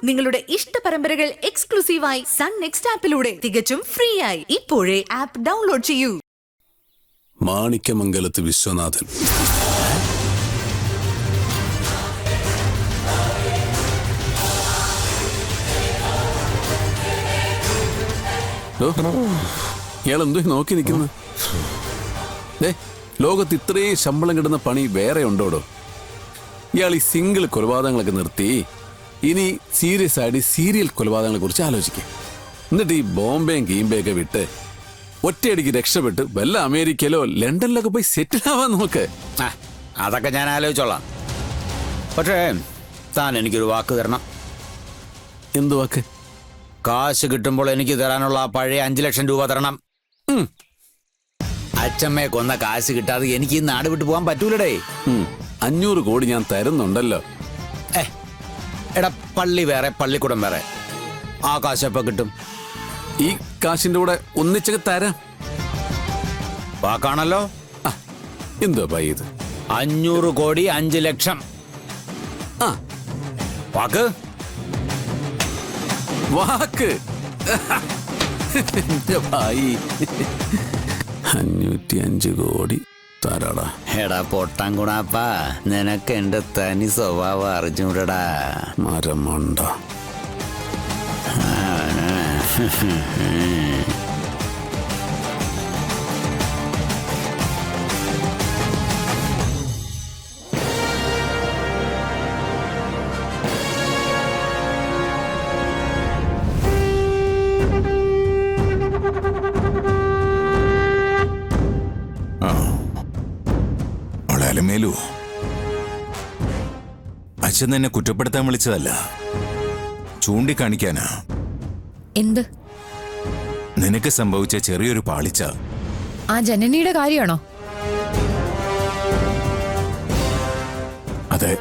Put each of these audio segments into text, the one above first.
നിങ്ങളുടെ ഇഷ്ട പരമ്പരകൾ എക്സ്ക്ലൂസീവായി സൺ നെക്സ്റ്റ് ആപ്പിലൂടെ തികച്ചും ഫ്രീ ആയി ഇപ്പോഴേ ആപ്പ് ഡൗൺലോഡ് ചെയ്യൂ. മാണിക്യമംഗലത്ത് വിശ്വനാഥൻ ഇയാളെന്തോ നോക്കി നിൽക്കുന്നു? ലോകത്ത് ഇത്രയും ശമ്പളം കിട്ടുന്ന പണി വേറെ ഉണ്ടോടോ? ഇയാൾ ഈ സിംഗിൾ കൊലപാതകങ്ങളൊക്കെ നിർത്തി ഇനി സീരിയസ് ആയിട്ട് സീരിയൽ കൊലപാതകങ്ങളെ കുറിച്ച് ആലോചിക്കും. എന്നിട്ട് ഈ ബോംബെയും ഗീംബെയൊക്കെ വിട്ട് ഒറ്റയടിക്ക് രക്ഷപ്പെട്ട് വല്ല അമേരിക്കയിലോ ലണ്ടനിലൊക്കെ പോയി സെറ്റിൽ ആവാൻ നോക്ക്. അതൊക്കെ ഞാൻ ആലോചിച്ചോളാം. പക്ഷേ താൻ എനിക്കൊരു വാക്ക് തരണം. എന്ത് വാക്ക്? കാശ് കിട്ടുമ്പോൾ എനിക്ക് തരാനുള്ള ആ പഴയ 5 ലക്ഷം രൂപ തരണം. അച്ഛമ്മയെ കൊന്ന കാശ് കിട്ടാതെ എനിക്ക് ഈ നാട് വിട്ടു പോകാൻ പറ്റൂലടേ. 500 കോടി ഞാൻ തരുന്നുണ്ടല്ലോ. എടാ, പള്ളി വേറെ പള്ളിക്കൂടം വേറെ. ആ കാശ് എപ്പോ കിട്ടും? ഈ കാശിന്റെ കൂടെ ഒന്നിച്ചൊക്കെ തരാം. വാക്കാണല്ലോ. എന്തോ പൈ ഇത്? 500 കോടി 5 ലക്ഷം. വാക്ക് വാക്ക് 505 കോടി തരാടാ. എടാ പൊട്ടാങ്കുണാപ്പാ, നിനക്ക് എന്റെ തനി സ്വഭാവം അറിഞ്ഞൂടടാ. മരമണ്ട. മേലു, അച്ഛൻ എന്നെ കുറ്റപ്പെടുത്താൻ വിളിച്ചതല്ല, ചൂണ്ടിക്കാണിക്കാനാ. എന്ത്? നിനക്ക് സംഭവിച്ച ചെറിയൊരു പാളിച്ച. ആ ജനനിയുടെ കാര്യമാണോ? അതെ.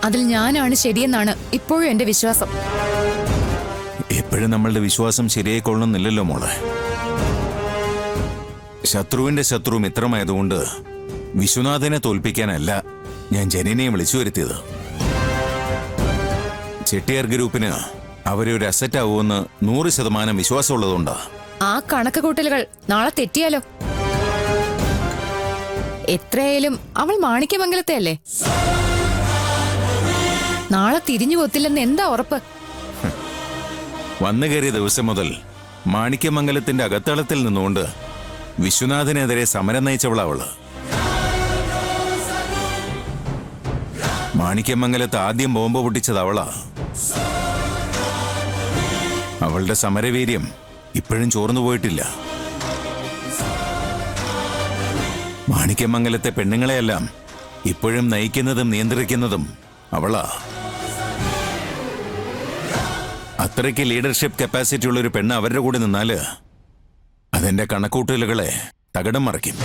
അതിൽ ഞാനാണ് ശരിയെന്നാണ് ഇപ്പോഴും എന്റെ വിശ്വാസം. എപ്പോഴും നമ്മളുടെ വിശ്വാസം ശരിയായിക്കൊള്ളണമെന്നില്ലല്ലോ മോളെ. ശത്രുവിന്റെ ശത്രു മിത്രമായതുകൊണ്ട് വിശ്വനാഥനെ തോൽപ്പിക്കാനല്ല ഞാൻ ജനനിയെ വിളിച്ചു വരുത്തിയത്. ചെട്ടിയാർ ഗ്രൂപ്പിന് അവരെ ഒരു അസറ്റ് ആവുമെന്ന് 100% വിശ്വാസമുള്ളതുകൊണ്ടാ. ആ കണക്ക് കൂട്ടലുകൾ നാളെ തെറ്റിയാലോ? എത്രയായാലും അവൾ മാണിക്യമംഗലത്തെ അല്ലേ. നാളെ തിരിഞ്ഞു കൊത്തില്ലെന്ന് എന്താ ഉറപ്പ്? വന്നു കയറിയ ദിവസം മുതൽ മാണിക്യമംഗലത്തിന്റെ അകത്തളത്തിൽ നിന്നുകൊണ്ട് വിശ്വനാഥനെതിരെ സമരം നയിച്ചവളവള്. മാണിക്യമംഗലത്ത് ആദ്യം ബോംബ് പൊട്ടിച്ചത് അവളാ. അവളുടെ സമരവീര്യം ഇപ്പോഴും ചോർന്നു പോയിട്ടില്ല. മാണിക്യമംഗലത്തെ പെണ്ണുങ്ങളെയെല്ലാം ഇപ്പോഴും നയിക്കുന്നതും നിയന്ത്രിക്കുന്നതും അവളാ. അത്രയ്ക്ക് ലീഡർഷിപ്പ് കപ്പാസിറ്റി ഉള്ളൊരു പെണ്ണ് അവരുടെ കൂടെ നിന്നാല് അതെന്റെ കണക്കൂട്ടലുകളെ തകിടം മറിക്കും.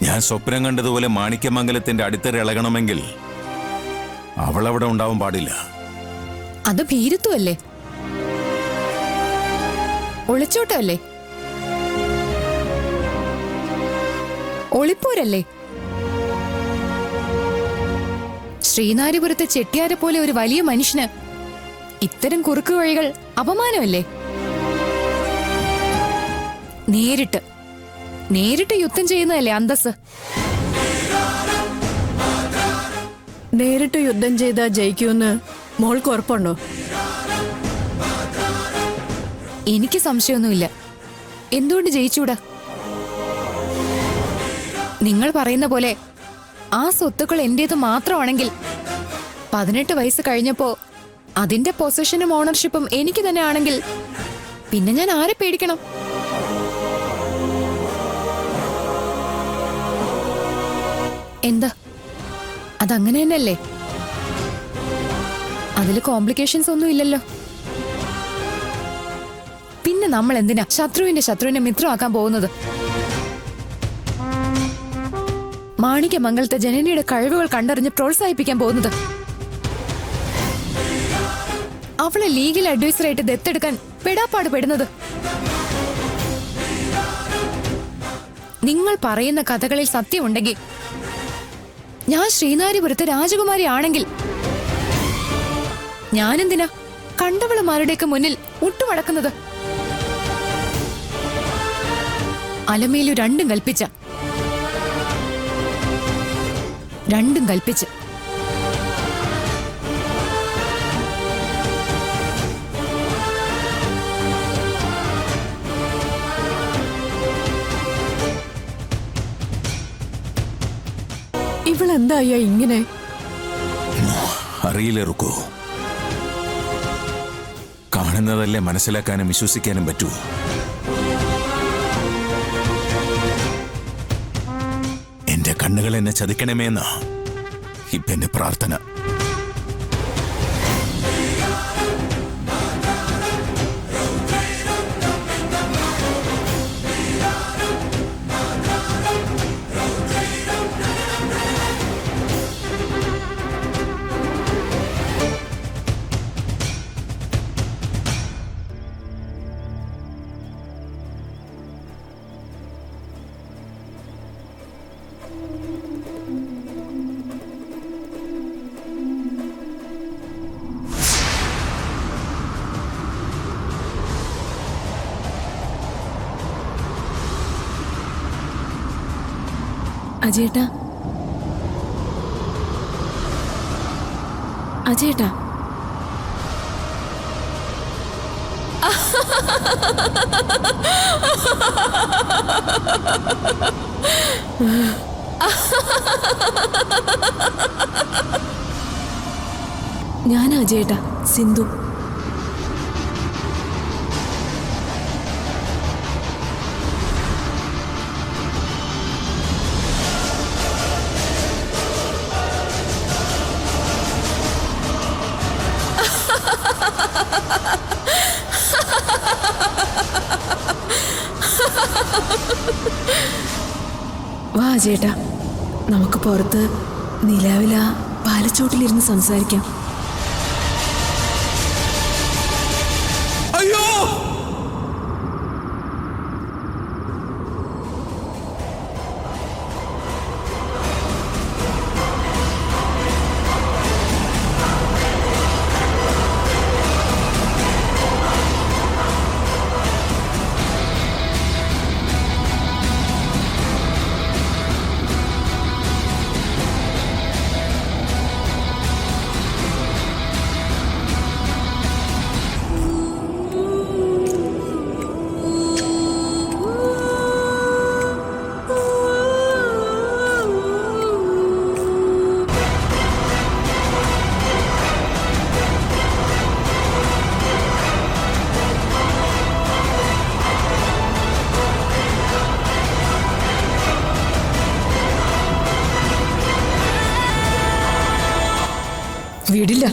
ഞാൻ സ്വപ്നം കണ്ടതുപോലെ മാണിക്യമംഗലത്തിന്റെ അടിത്തറ ഇളകണമെങ്കിൽ അവളവിടെ ഉണ്ടാവാൻ പാടില്ല. അത് ഭീരുത്വല്ലേ? ഒളിച്ചോട്ടല്ലേ? ഒളിപ്പോരല്ലേ? ശ്രീനാരിപുരത്തെ ചെട്ടിയാരെ പോലെ ഒരു വലിയ മനുഷ്യന് ഇത്തരം കുറുക്കു വഴികൾ അപമാനമല്ലേ? നേരിട്ട് യുദ്ധം ചെയ്യുന്നതല്ലേ അന്തസ്? നേരിട്ട് യുദ്ധം ചെയ്താ ജയിക്കുമെന്ന് മോൾക്ക് ഉറപ്പുണ്ടോ? എനിക്ക് സംശയമൊന്നുമില്ല. എന്തുകൊണ്ട് ജയിച്ചൂടാ? നിങ്ങൾ പറയുന്ന പോലെ ആ സ്വത്തുക്കൾ എന്റേത് മാത്രമാണെങ്കിൽ 18 വയസ്സ് കഴിഞ്ഞപ്പോ അതിന്റെ പൊസഷനും ഓണർഷിപ്പും എനിക്ക് തന്നെ ആണെങ്കിൽ പിന്നെ ഞാൻ ആരെ പേടിക്കണം? എന്താ, അതങ്ങനെ തന്നെയല്ലേ? അതില് കോംപ്ലിക്കേഷൻസ് ഒന്നും ഇല്ലല്ലോ. പിന്നെ നമ്മൾ എന്തിനാ ശത്രുവിനെ മിത്രമാക്കാൻ പോകുന്നത്? മാണിക്യമംഗലത്തെ ജനനിയുടെ കഴിവുകൾ കണ്ടറിഞ്ഞ് പ്രോത്സാഹിപ്പിക്കാൻ പോകുന്നത്? അവളെ ലീഗൽ അഡ്വൈസറായിട്ട് ദത്തെടുക്കാൻ പെടാപ്പാട് പെടുന്നത്? നിങ്ങൾ പറയുന്ന കഥകളിൽ സത്യമുണ്ടെങ്കിൽ ഞാൻ ശ്രീനാരിപുരത്ത് രാജകുമാരി ആണെങ്കിൽ ഞാനെന്തിനാ കണ്ടവളുമാരുടെയൊക്കെ മുന്നിൽ മുട്ടുമടക്കുന്നത്? അലമേലു രണ്ടും കൽപ്പിച്ച രണ്ടും കൽപ്പിച്ച് ഇവളെന്താ ഇങ്ങനെ? അറിയില്ല റുക്കു. കാണുന്നതല്ലേ മനസ്സിലാക്കാനും വിശ്വസിക്കാനും പറ്റൂ. എന്റെ കണ്ണുകൾ എന്നെ ചതിക്കണമേന്നാ ഇപ്പൊ എന്റെ പ്രാർത്ഥന. അജയേട്ടാ, അജയേട്ടാ, ഞാനാ അജയേട്ടാ, സിന്ധു. വാ ചേട്ടാ, നമുക്ക് പുറത്ത് നിലാവില പാലച്ചോട്ടിലിരുന്ന് സംസാരിക്കാം. അയ്യോ! വിടില്ല.